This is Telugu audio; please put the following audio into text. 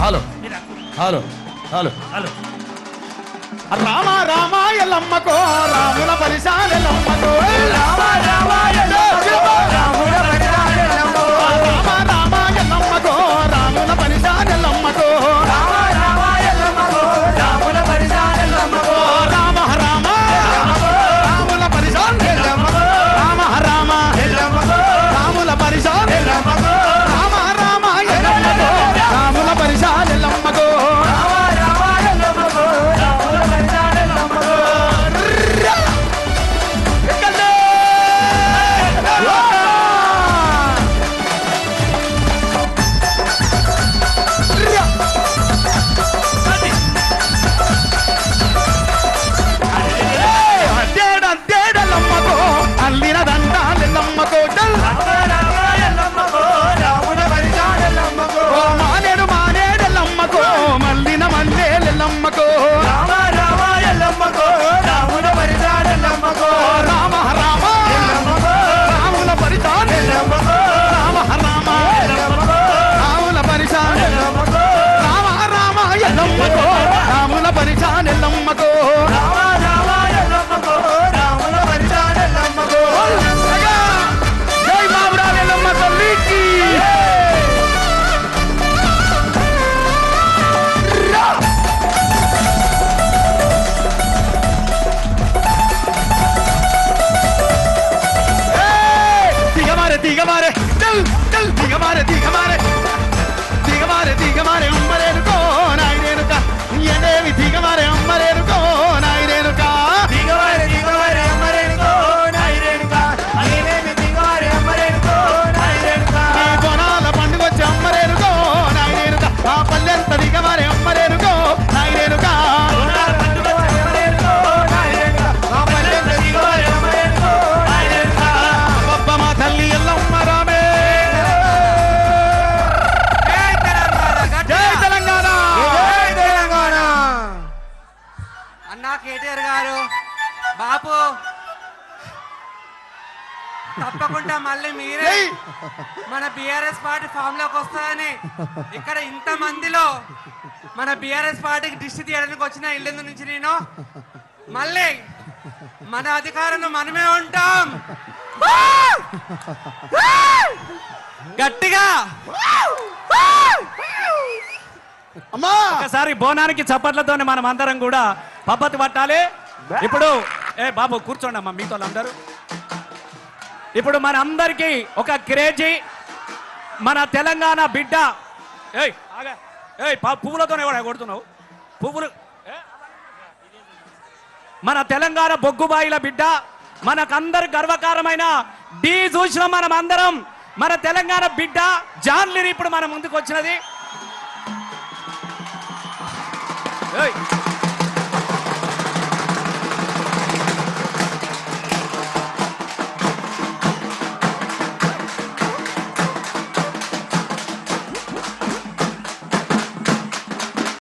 Hello hello hello hello Rama Rama ఎల్లమ్మకో రాముల పరిశాల ఎల్లమ్మకో రామ రామ ఎల్లమ్మకో రాముల పరిశాల ఎల్లమ్మకో రామ రామ ఎల్లమ్మకో రాముల పరిశాల ఎల్లమ్మకో రామ రామ ఎల్లమ్మకో రాముల పరిశాల ఎల్లమ్మకో రామ రామ రాముల పరిశాల ఎల్లమ్మకో రామ రామ ఎల్లమ్మకో రాముల పరిశాల ఎల్లమ్మకో రామ రామ ఎల్లమ్మకో రాముల పరిశాల ఎల్లమ్మకో తప్పకుండా మళ్ళీ మీరే మన బీఆర్ఎస్ పార్టీ ఫామ్ లోకి వస్తారని ఇక్కడ ఇంత మందిలో మన బీఆర్ఎస్ పార్టీకి దిష్టి తీయడానికి వచ్చిన ఇల్లు నుంచి నేను మళ్ళీ మన అధికారంలో మనమే ఉంటాం. గట్టిగా ఒకసారి బోనానికి చప్పట్లతోనే మనం అందరం కూడా పబ్బతి పట్టాలి. ఇప్పుడు బాబు కూర్చోండి అమ్మా మీతో అందరూ. ఇప్పుడు మన అందరికీ ఒక క్రేజీ మన తెలంగాణ బిడ్డ పువ్వులతోనే కొడుతున్నావు పువ్వులు మన తెలంగాణ బొగ్గుబాయిల బిడ్డ మనకందరు గర్వకారమైన డి చూసిన మనం అందరం మన తెలంగాణ బిడ్డ జాన్లీని ఇప్పుడు మన ముందుకు వచ్చినది.